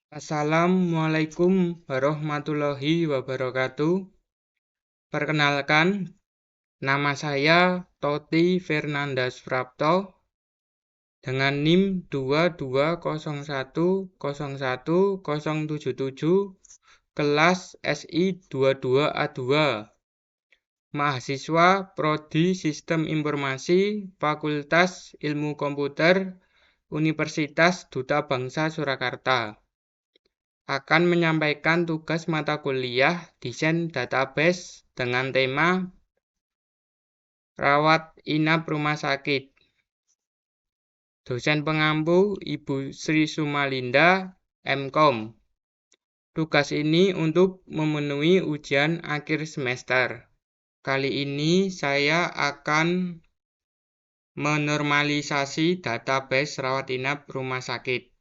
Assalamualaikum warahmatullahi wabarakatuh. Perkenalkan, nama saya Toti Fernandas Prapto dengan NIM 220101077 kelas SI 22A2. Mahasiswa Prodi Sistem Informasi Fakultas Ilmu Komputer Universitas Duta Bangsa Surakarta. Akan menyampaikan tugas mata kuliah desain database dengan tema rawat inap rumah sakit. Dosen pengampu Ibu Sri Sumalinda, MKom. Tugas ini untuk memenuhi ujian akhir semester. Kali ini saya akan menormalisasi database rawat inap rumah sakit.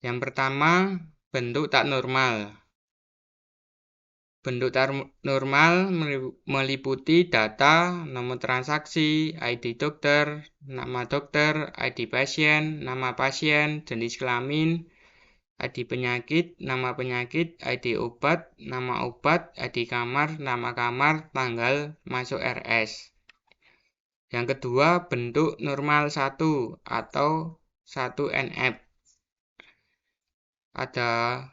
Yang pertama, bentuk tak normal. Bentuk tak normal meliputi data, nomor transaksi, ID dokter, nama dokter, ID pasien, nama pasien, jenis kelamin, ID penyakit, nama penyakit, ID obat, nama obat, ID kamar, nama kamar, tanggal masuk RS. Yang kedua, bentuk normal 1 atau 1NF.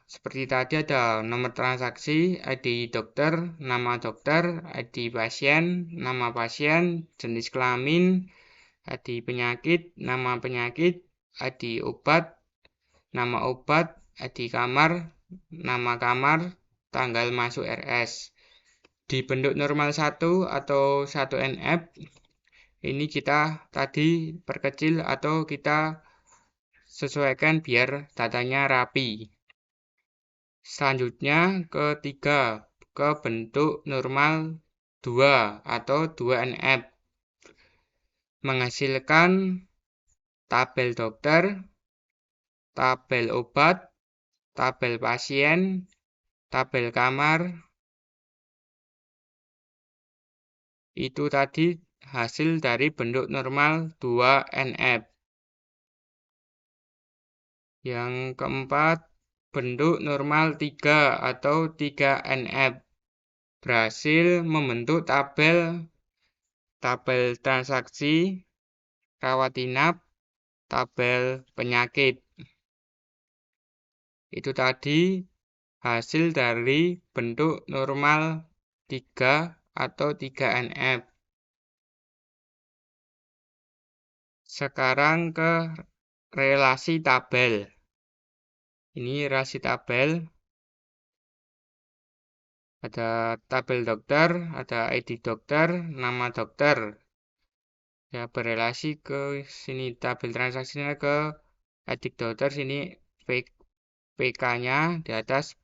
Seperti tadi ada nomor transaksi, ID dokter, nama dokter, ID pasien, nama pasien, jenis kelamin, ID penyakit, nama penyakit, ID obat, nama obat, ID kamar, nama kamar, tanggal masuk RS. Di bentuk normal 1 atau 1NF, ini kita tadi perkecil atau kita sesuaikan biar datanya rapi. Selanjutnya ketiga, ke bentuk normal 2 atau 2NF. Menghasilkan tabel dokter, tabel obat, tabel pasien, tabel kamar. Itu tadi hasil dari bentuk normal 2NF. Yang keempat, bentuk normal 3 atau 3NF. Berhasil membentuk tabel transaksi, rawat inap, tabel penyakit. Itu tadi hasil dari bentuk normal 3 atau 3NF. Sekarang ke relasi tabel. Ini relasi tabel. Ada tabel dokter, ada ID dokter, nama dokter. Ya, berelasi ke sini tabel transaksinya ke ID dokter, sini PK-nya, di atas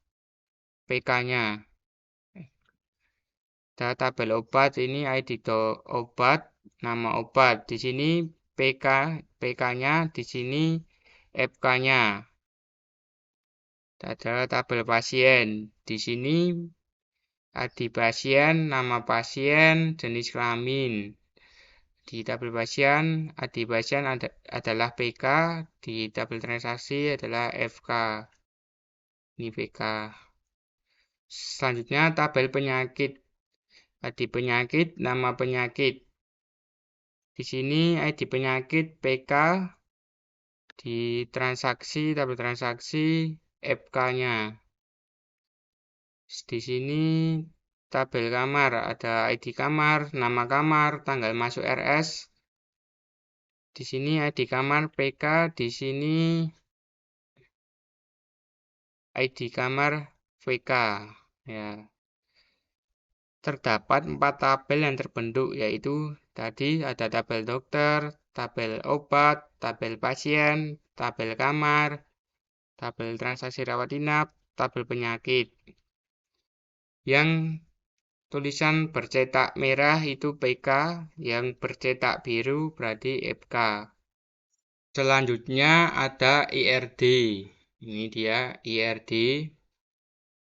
PK-nya. Ada tabel obat, ini ID obat, nama obat. Di sini PK-nya, di sini FK-nya. Ada tabel pasien, di sini ID pasien, nama pasien, jenis kelamin. Di tabel pasien, ID pasien adalah PK, di tabel transaksi adalah FK. Ini PK. Selanjutnya tabel penyakit. ID penyakit, nama penyakit. Di sini ID penyakit PK, di transaksi, tabel transaksi FK-nya. Di sini tabel kamar, ada ID kamar, nama kamar, tanggal masuk RS. Di sini ID kamar PK, di sini ID kamar VK. Ya. Terdapat 4 tabel yang terbentuk, yaitu tadi ada tabel dokter, tabel obat, tabel pasien, tabel kamar, tabel transaksi rawat inap, tabel penyakit. Yang tulisan bercetak merah itu PK, yang bercetak biru berarti FK. Selanjutnya ada IRD. Ini dia IRD.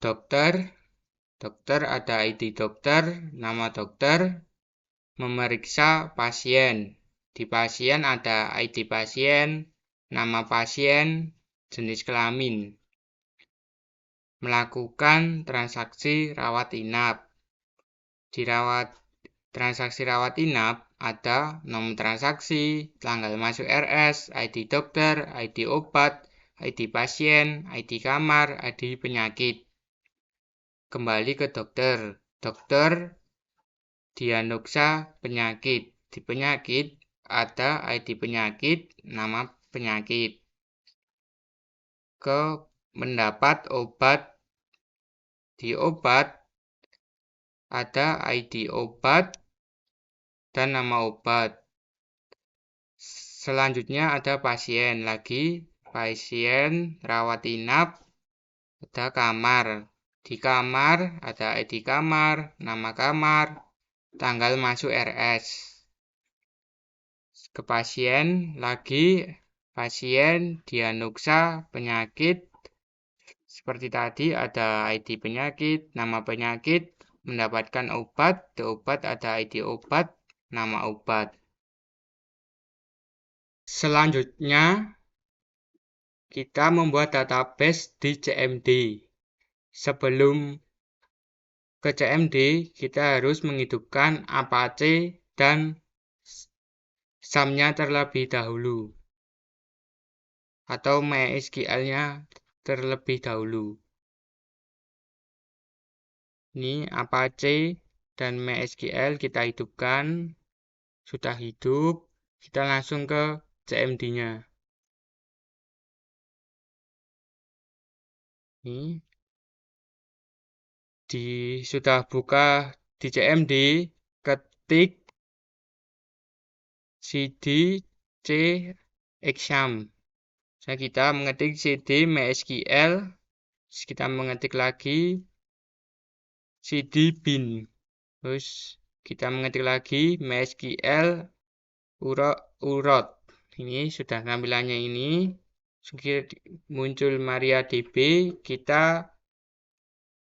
Dokter ada ID dokter, nama dokter, memeriksa pasien. Di pasien ada ID pasien, nama pasien, jenis kelamin. Melakukan transaksi rawat inap. Di transaksi rawat inap ada nomor transaksi, tanggal masuk RS, ID dokter, ID obat, ID pasien, ID kamar, ID penyakit. Kembali ke dokter. Dokter diagnosa penyakit. Di penyakit ada ID penyakit, nama penyakit. Ke mendapat obat. Di obat ada ID obat dan nama obat. Selanjutnya ada pasien lagi. Pasien rawat inap, ada kamar. Di kamar ada ID kamar, nama kamar, tanggal masuk RS. Ke pasien lagi, pasien diagnosa penyakit. Seperti tadi ada ID penyakit, nama penyakit, mendapatkan obat. Di obat ada ID obat, nama obat. Selanjutnya kita membuat database di CMD. Sebelum ke CMD, kita harus menghidupkan Apache dan SAM-nya terlebih dahulu. Atau MySQL-nya terlebih dahulu. Ini Apache dan MySQL kita hidupkan. Sudah hidup, kita langsung ke CMD-nya. Ini sudah buka di CMD, ketik cd c exam. Kita mengetik cd MySQL, kita mengetik lagi cd bin. Terus kita mengetik lagi MySQL urot. Ini sudah tampilannya ini. Muncul MariaDB, kita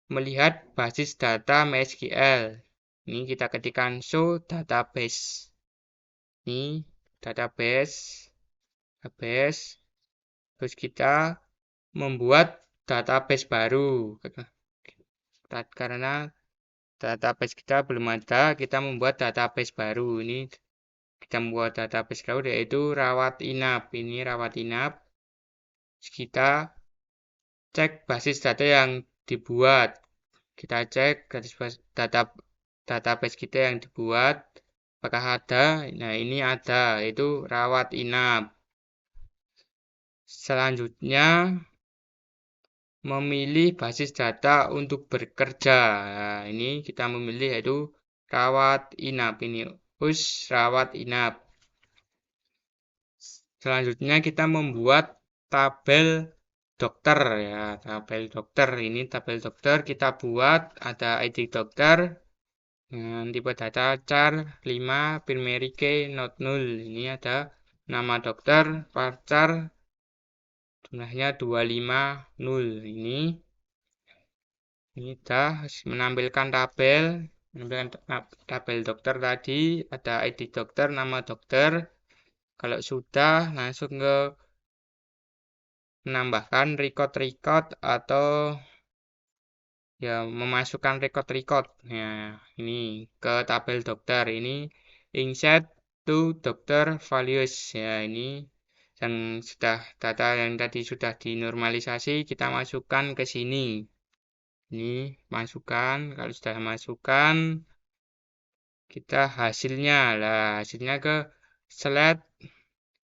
melihat basis data MySQL. Ini kita ketikkan show database. Ini database. Terus kita membuat database baru. Karena database kita belum ada, kita membuat database baru. Ini kita membuat database baru yaitu rawat inap. Ini rawat inap. Kita cek basis data yang dibuat. Kita cek database kita yang dibuat. Apakah ada? Nah, ini ada, yaitu rawat inap. Selanjutnya, memilih basis data untuk bekerja. Nah, ini kita memilih yaitu rawat inap. Ini rawat inap. Selanjutnya kita membuat tabel dokter ya, tabel dokter. Ini tabel dokter kita buat ada ID dokter dengan tipe data char 5 primary key not null. Ini ada nama dokter, varchar jumlahnya 250. Ini sudah menampilkan tabel dokter tadi, ada ID dokter, nama dokter. Kalau sudah, langsung ke menambahkan record atau ya memasukkan record. Ya, ini ke tabel dokter. Ini insert to doctor values. Ya, ini yang data yang tadi sudah dinormalisasi, kita masukkan ke sini. Ini masukkan, kalau sudah masukkan, kita hasilnya ke select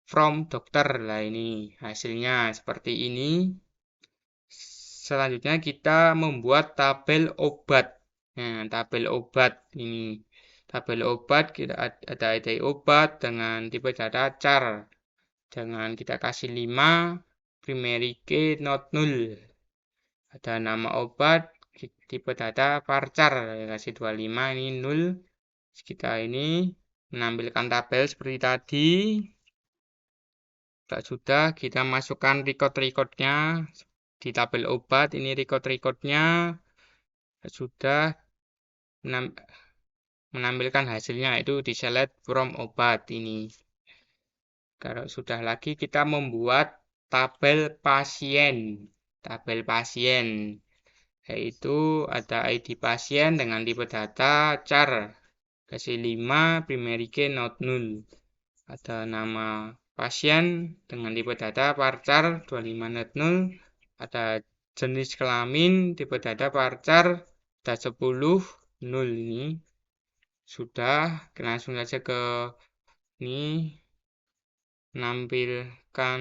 from dokter lah, ini hasilnya seperti ini. Selanjutnya kita membuat tabel obat. Nah, tabel obat ini. Tabel obat kita ada ID obat dengan tipe data char. Jangan kita kasih 5 primary key not null. Ada nama obat, tipe data varchar, kasih 25, ini null. Kita ini menampilkan tabel seperti tadi. Sudah kita masukkan record-recordnya di tabel obat. Ini record-recordnya sudah menampilkan hasilnya, itu di select from obat ini. Kalau sudah lagi kita membuat tabel pasien. Tabel pasien, yaitu ada ID pasien dengan tipe data char kasih 5 primary key not null. Ada nama pasien dengan tipe data varchar 25 not null. Ada jenis kelamin tipe data varchar ada 10 null. Ini sudah, langsung saja ke ini menampilkan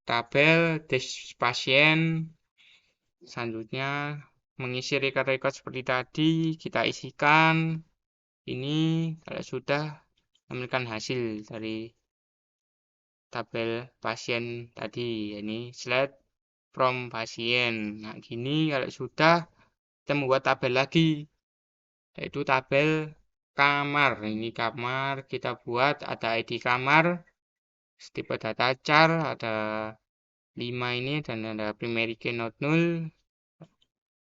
tabel des pasien. Selanjutnya mengisi record-record seperti tadi, kita isikan. Ini kalau sudah menampilkan hasil dari tabel pasien tadi, ini slide from pasien. Nah, gini kalau sudah kita membuat tabel lagi, yaitu tabel kamar. Ini kamar kita buat, ada ID kamar, tipe data char, ada 5 ini, dan ada primary key not null.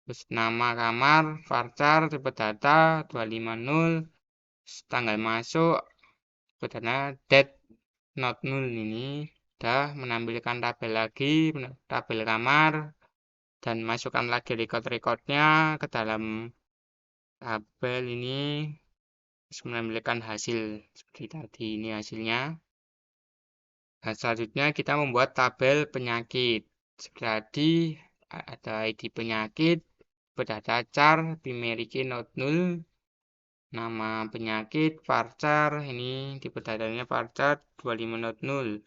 Terus nama kamar, varchar, tipe data 250, tanggal masuk, tipe data date not null. Ini sudah menampilkan tabel lagi, tabel kamar, dan masukkan lagi record-recordnya ke dalam tabel ini. Terus menampilkan hasil seperti tadi, ini hasilnya. Dan selanjutnya kita membuat tabel penyakit. Seperti tadi ada ID penyakit, data char, primary key not null, nama penyakit, varchar, ini tipe datanya varchar 25 not null.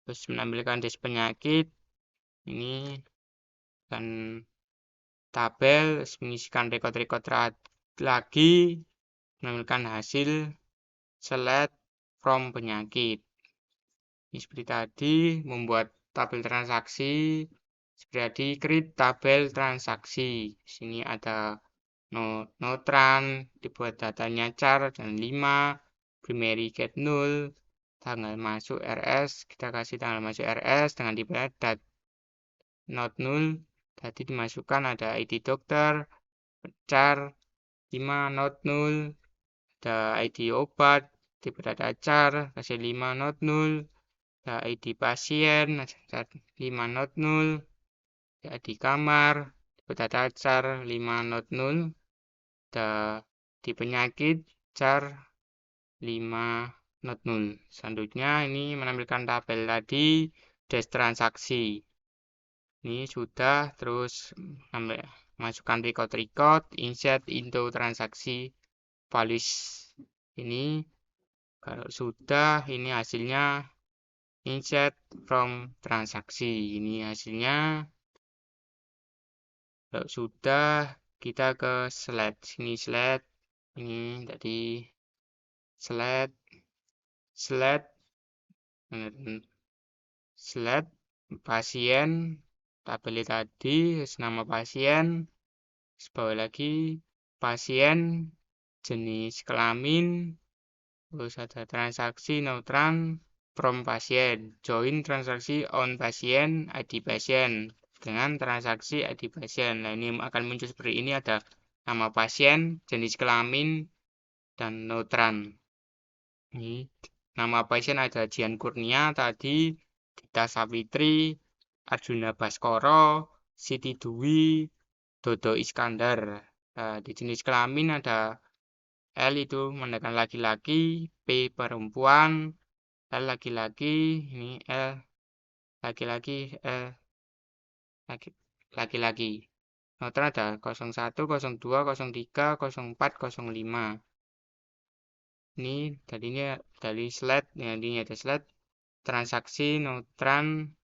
Terus menampilkan des penyakit, ini dan tabel, mengisikan record-record lagi, menampilkan hasil select from penyakit. Ini seperti tadi, membuat tabel transaksi. Seperti tadi, create tabel transaksi. Di sini ada notran, dibuat datanya char dan 5, primary get 0, tanggal masuk RS, kita kasih tanggal masuk RS dengan tipe dat not null. Tadi dimasukkan ada ID dokter, char 5 not null, ada ID obat, tipe data char, kasih 5 not null, ada ID pasien, 5 not null, ada ID kamar, tipe data char 5 not null, ada di penyakit char 5 not null. Selanjutnya ini menampilkan tabel tadi des transaksi. Ini sudah, terus masukkan record, insert into transaksi values. Ini kalau sudah, ini hasilnya insert from transaksi. Ini hasilnya. Kalau sudah, kita ke slide. Sini slide. Ini tadi slide pasien, tabel tadi, nama pasien, bawah lagi pasien, jenis kelamin, terus ada transaksi neutral from pasien, join transaksi on pasien, ID pasien dengan transaksi ID pasien. Nah, ini akan muncul seperti ini, ada nama pasien, jenis kelamin, dan neutral. Ini nama pasien ada Jian Kurnia tadi, Dita Savitri, Arjuna Baskoro, Siti Dwi, Dodo Iskandar. Nah, di jenis kelamin ada L itu menandakan laki-laki, P perempuan, L laki-laki, ini L laki-laki, L laki-laki. Neutral ada 01, 02, 03, 04, 05. Ini tadinya dari slide, ini ada slide transaksi neutral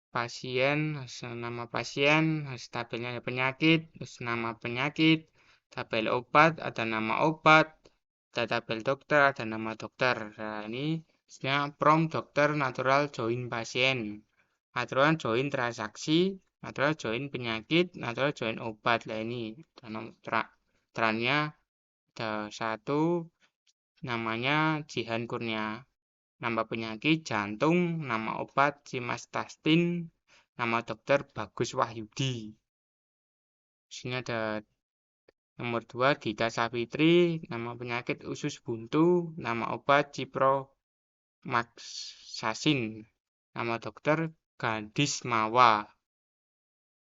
pasien, nama pasien, tabelnya ada penyakit, nama penyakit, tabel obat, ada nama obat, ada tabel dokter, ada nama dokter. Nah, ini from dokter natural join pasien, natural join transaksi, natural join penyakit, natural join obat. Nah, ini trannya ada 1, namanya Jihan Kurnia, nama penyakit jantung, nama obat Simvastatin, nama dokter Bagus Wahyudi. Sini ada nomor 2 Dita Savitri, nama penyakit usus buntu, nama obat Cipro Max Sasin. Nama dokter Gadis Mawa.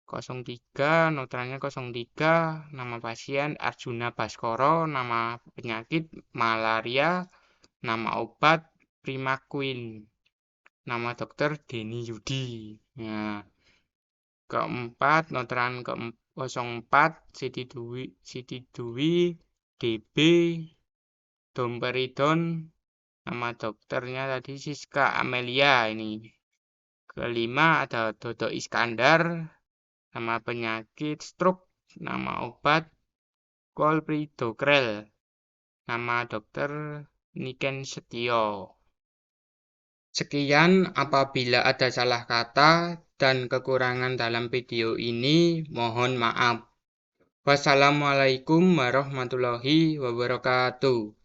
03, notranya 03, nama pasien Arjuna Baskoro, nama penyakit malaria, nama obat Primaquine, nama dokter Denny Yudi. Nah, keempat, notran ke 04, Siti Dwi DB Domperidon, nama dokternya tadi Siska Amelia ini. Kelima ada Dodo Iskandar, nama penyakit stroke, nama obat Colpridogrel, nama dokter Niken Setio. Sekian, apabila ada salah kata dan kekurangan dalam video ini, mohon maaf. Wassalamualaikum warahmatullahi wabarakatuh.